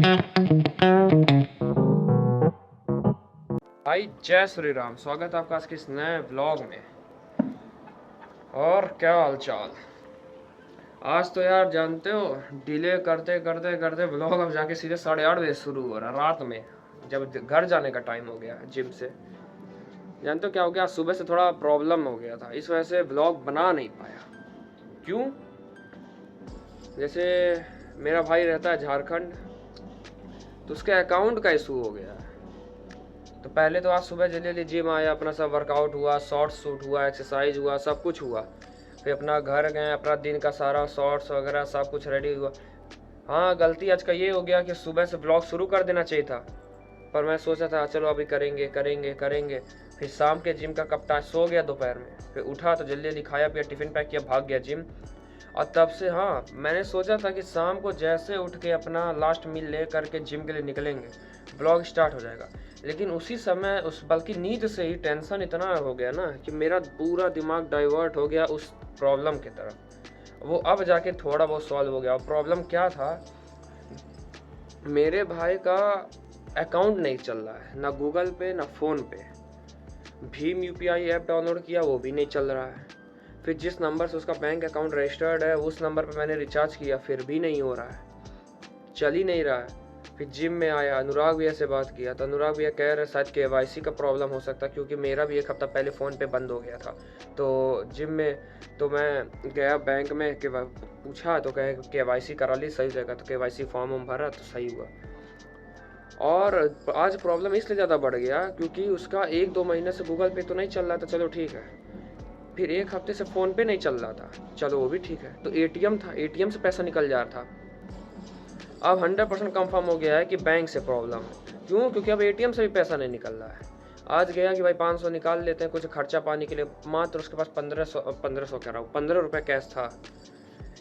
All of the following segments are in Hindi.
भाई जय श्री राम। स्वागत है आपका आज के इस नए व्लॉग में। और क्या हाल चाल। आज तो यार जानते हो डिले करते करते करते व्लॉग अब जाके सीधे 8:30 बजे शुरू हो रहा है रात में, जब घर जाने का टाइम हो गया जिम से। जानते हो क्या हो गया, सुबह से थोड़ा प्रॉब्लम हो गया था, इस वजह से व्लॉग बना नहीं पाया। क्यों? जैसे मेरा भाई रहता है झारखंड, तो उसके अकाउंट का इशू हो गया है। तो पहले तो आज सुबह जल्दी जल्दी जिम आया, अपना सब वर्कआउट हुआ, शॉर्ट्स शूट हुआ, एक्सरसाइज हुआ, सब कुछ हुआ। फिर अपना घर गए, अपना दिन का सारा शॉर्ट्स वगैरह सब कुछ रेडी हुआ। हाँ, गलती आज का ये हो गया कि सुबह से ब्लॉग शुरू कर देना चाहिए था, पर मैं सोचा था चलो अभी करेंगे करेंगे करेंगे। फिर शाम के जिम का कप्तान सो गया दोपहर में, फिर उठा तो जल्दी जल्दी खाया पिया, टिफ़िन पैक किया, भाग गया जिम। और तब से हाँ, मैंने सोचा था कि शाम को जैसे उठ के अपना लास्ट मील ले करके जिम के लिए निकलेंगे, ब्लॉग स्टार्ट हो जाएगा। लेकिन उसी समय बल्कि नींद से ही टेंशन इतना हो गया ना कि मेरा पूरा दिमाग डाइवर्ट हो गया उस प्रॉब्लम की तरफ। वो अब जाके थोड़ा बहुत सॉल्व हो गया। और प्रॉब्लम क्या था, मेरे भाई का अकाउंट नहीं चल रहा है, ना गूगल पे ना फ़ोन पे। भीम यूपीआई ऐप डाउनलोड किया, वो भी नहीं चल रहा है। फिर जिस नंबर से उसका बैंक अकाउंट रजिस्टर्ड है उस नंबर पे मैंने रिचार्ज किया, फिर भी नहीं हो रहा है, चल ही नहीं रहा है। फिर जिम में आया, अनुराग भैया से बात किया तो अनुराग भैया कह रहे शायद केवाईसी का प्रॉब्लम हो सकता है, क्योंकि मेरा भी एक हफ्ता पहले फ़ोन पे बंद हो गया था। तो जिम में तो मैं गया बैंक में कि पूछा तो कहे केवाईसी करा ली सही जगह, तो केवाईसी फॉर्म हम भरा तो सही हुआ। और आज प्रॉब्लम इसलिए ज़्यादा बढ़ गया क्योंकि उसका 1-2 महीने से गूगल पे तो नहीं चल रहा था, चलो ठीक है। फिर एक हफ्ते से फ़ोन पे नहीं चल रहा था, चलो वो भी ठीक है। तो एटीएम था, एटीएम से पैसा निकल जा रहा था। अब 100% कंफर्म हो गया है कि बैंक से प्रॉब्लम है। क्यों? क्योंकि अब एटीएम से भी पैसा नहीं निकल रहा है। आज गया कि भाई 500 निकाल लेते हैं कुछ खर्चा पानी के लिए, मात्र उसके पास 1500 कह रहा हूँ 15 रुपये कैश था।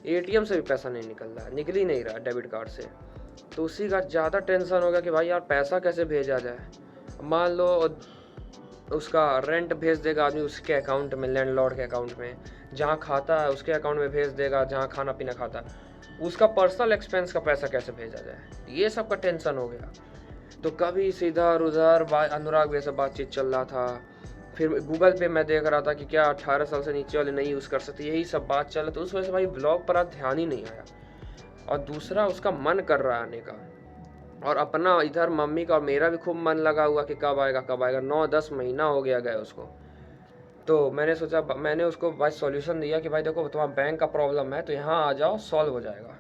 एटीएम से भी पैसा नहीं निकल रहा है, निकल ही नहीं रहा डेबिट कार्ड से। तो उसी का ज़्यादा टेंशन हो गया कि भाई यार पैसा कैसे भेजा जाए। मान लो उसका रेंट भेज देगा आदमी उसके अकाउंट में, लैंडलॉर्ड के अकाउंट में, जहाँ खाता है उसके अकाउंट में भेज देगा, जहाँ खाना पीना खाता है उसका पर्सनल एक्सपेंस का पैसा कैसे भेजा जाए, ये सब का टेंशन हो गया। तो कभी से इधर उधर अनुराग भैया से बातचीत चल रहा था। फिर गूगल पे मैं देख रहा था कि क्या 18 साल से नीचे वाले नहीं यूज़ कर सकते, यही सब बात चल रहा। तो उस वजह से भाई ब्लॉग पर आज ध्यान ही नहीं आया। और दूसरा उसका मन कर रहा है आने का, और अपना इधर मम्मी का और मेरा भी खूब मन लगा हुआ कि कब आएगा कब आएगा। 9-10 महीना हो गया गए उसको। तो मैंने सोचा, मैंने उसको भाई सॉल्यूशन दिया कि भाई देखो तुम्हारा बैंक का प्रॉब्लम है तो यहाँ आ जाओ, सॉल्व हो जाएगा।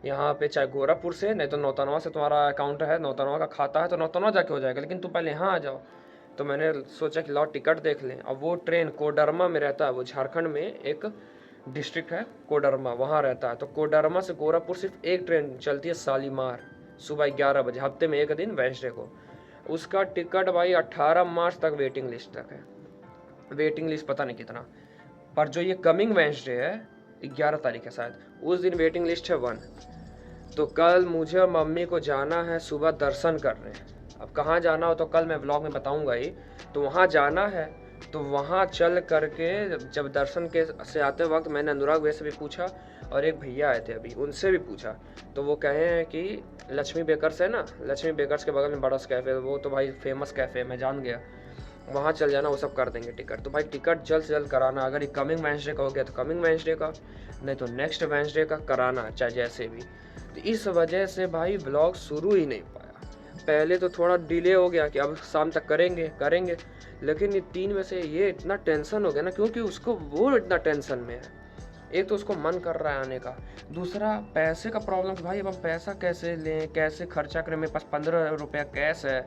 यहाँ पे चाहे गोरखपुर से नहीं तो नौतनवा से तुम्हारा अकाउंट है, नौतनवा का खाता है तो नौतनवा जाके हो जाएगा, लेकिन तुम पहले यहाँ आ जाओ। तो मैंने सोचा कि लाओ टिकट देख लें। अब वो ट्रेन कोडरमा में रहता है, वो झारखंड में एक डिस्ट्रिक्ट है कोडरमा, वहाँ रहता है। तो कोडरमा से गोरखपुर सिर्फ एक ट्रेन चलती है, शालीमार, सुबह 11 बजे, हफ्ते में एक दिन वेडनेसडे को। उसका टिकट भाई 18 मार्च तक वेटिंग लिस्ट तक है। वेटिंग लिस्ट पता नहीं कितना, पर जो ये कमिंग वेडनेसडे है 11 तारीख है शायद, उस दिन वेटिंग लिस्ट है 1। तो कल मुझे और मम्मी को जाना है सुबह दर्शन करने। अब कहाँ जाना हो तो कल मैं व्लॉग में बताऊंगा ही। तो वहाँ जाना है, तो वहाँ चल करके जब दर्शन के से आते वक्त मैंने अनुराग भैया से भी पूछा और एक भैया आए थे अभी, उनसे भी पूछा। तो वो कहे हैं कि लक्ष्मी बेकर्स है ना, लक्ष्मी बेकर्स के बगल में बड़ा कैफ़े है, वो तो भाई फेमस कैफ़े है, मैं जान गया, वहाँ चल जाना, वो सब कर देंगे टिकट। तो भाई टिकट जल्द से जल्द कराना, अगर ये कमिंग वेडनेसडे का हो गया तो कमिंग वेडनेसडे का, नहीं तो नेक्स्ट वेडनेसडे का कराना, चाहे जैसे भी। तो इस वजह से भाई ब्लॉग शुरू ही नहीं पाया। पहले तो थोड़ा डिले हो गया कि अब शाम तक करेंगे करेंगे, लेकिन ये 3 में से ये इतना टेंशन हो गया ना, क्योंकि उसको वो इतना टेंशन में है। एक तो उसको मन कर रहा है आने का, दूसरा पैसे का प्रॉब्लम कि भाई अब हम पैसा कैसे लें, कैसे खर्चा करें। मेरे पास 15 रुपया कैश है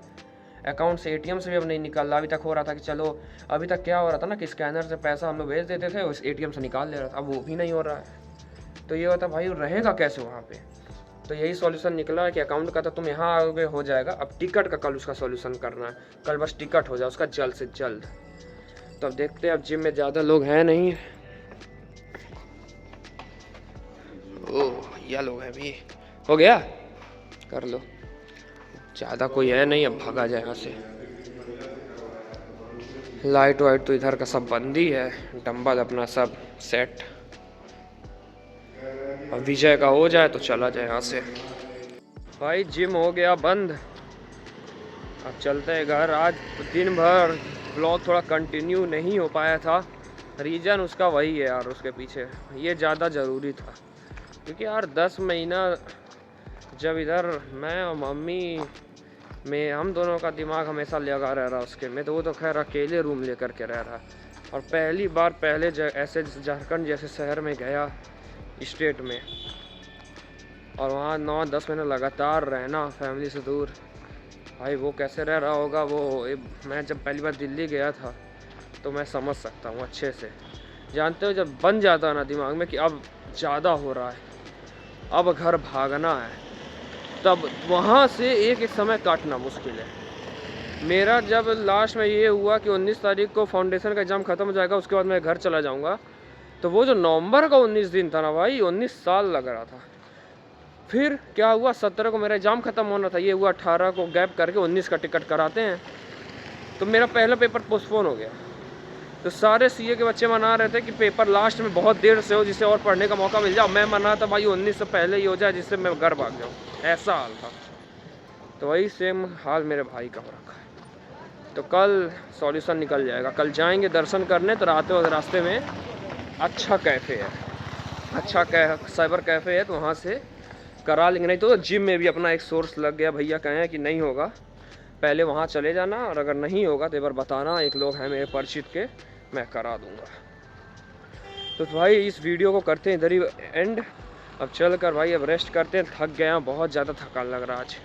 अकाउंट से, एटीएम से भी अब नहीं निकल रहा। अभी तक हो रहा था कि चलो, अभी तक क्या हो रहा था ना कि स्कैनर से पैसा हम लोग भेज देते थे, उस एटीएम से निकाल ले रहा था, अब वो भी नहीं हो रहा है। तो ये होता भाई रहेगा कैसे वहाँ पे। तो यही सॉल्यूशन निकला है कि अकाउंट का तो तुम यहाँ आओगे हो जाएगा, अब टिकट का कल उसका सॉल्यूशन करना है। कल बस टिकट हो जाए उसका जल्द से जल्द। तो अब देखते हैं, अब जिम में ज़्यादा लोग हैं नहीं। ओह यह लोग है भी, हो गया कर लो, ज़्यादा कोई है नहीं, अब भागा जाए यहाँ से। लाइट वाइट तो इधर का सब बंद ही है, डंबल अपना सब सेट। अब विजय का हो जाए तो चला जाए यहाँ से। भाई जिम हो गया बंद, अब चलते हैं घर। आज दिन भर ब्लॉग थोड़ा कंटिन्यू नहीं हो पाया था, रीज़न उसका वही है यार, उसके पीछे ये ज़्यादा ज़रूरी था। क्योंकि यार 10 महीना जब इधर मैं और मम्मी में हम दोनों का दिमाग हमेशा लगा रह रहा उसके में, तो वो तो खैर अकेले रूम लेकर के रह रहा। और पहली बार ऐसे झारखंड जैसे शहर में गया स्टेट में, और वहाँ 9-10 महीने लगातार रहना फैमिली से दूर, भाई वो कैसे रह रहा होगा वो। मैं जब पहली बार दिल्ली गया था तो मैं समझ सकता हूँ अच्छे से। जानते हो जब बन जाता है ना दिमाग में कि अब ज़्यादा हो रहा है, अब घर भागना है, तब वहाँ से एक समय काटना मुश्किल है। मेरा जब लास्ट में ये हुआ कि 19 तारीख को फाउंडेशन का एग्ज़ाम ख़त्म हो जाएगा, उसके बाद मैं घर चला जाऊँगा, तो वो जो नवंबर का 19 दिन था ना भाई, 19 साल लग रहा था। फिर क्या हुआ, 17 को मेरा एग्ज़ाम ख़त्म होना था, ये हुआ 18 को गैप करके 19 का टिकट कराते हैं, तो मेरा पहला पेपर पोस्टपोन हो गया। तो सारे सीए के बच्चे मना रहे थे कि पेपर लास्ट में बहुत देर से हो जिससे और पढ़ने का मौका मिल जाए। मैं मना था भाई 19 से पहले ही हो जाए जिससे मैं घर भाग जाऊँ, ऐसा हाल था। तो वही सेम हाल मेरे भाई का हो रखा है। तो कल सॉल्यूशन निकल जाएगा, कल जाएंगे दर्शन करने। तो रास्ते में अच्छा कैफ़े है, अच्छा साइबर कैफ़े है, तो वहाँ से करा लेंगे। नहीं तो जिम में भी अपना एक सोर्स लग गया, भैया कहें कि नहीं होगा पहले वहाँ चले जाना, और अगर नहीं होगा तो एक बार बताना, एक लोग हैं मेरे परिचित के, मैं करा दूँगा। तो भाई इस वीडियो को करते हैं इधर ही एंड। अब चल कर भाई अब रेस्ट करते हैं, थक गया, बहुत ज़्यादा थकान लग रहा आज।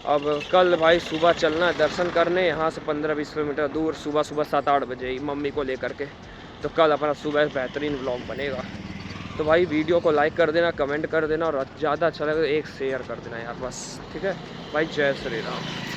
अब कल भाई सुबह चलना है दर्शन करने, यहाँ से 15-20 किलोमीटर दूर, सुबह 7-8 बजे ही मम्मी को लेकर के। तो कल अपना सुबह बेहतरीन व्लॉग बनेगा। तो भाई वीडियो को लाइक कर देना, कमेंट कर देना, और ज़्यादा अच्छा लगे तो एक शेयर कर देना यार, बस ठीक है भाई। जय श्री राम।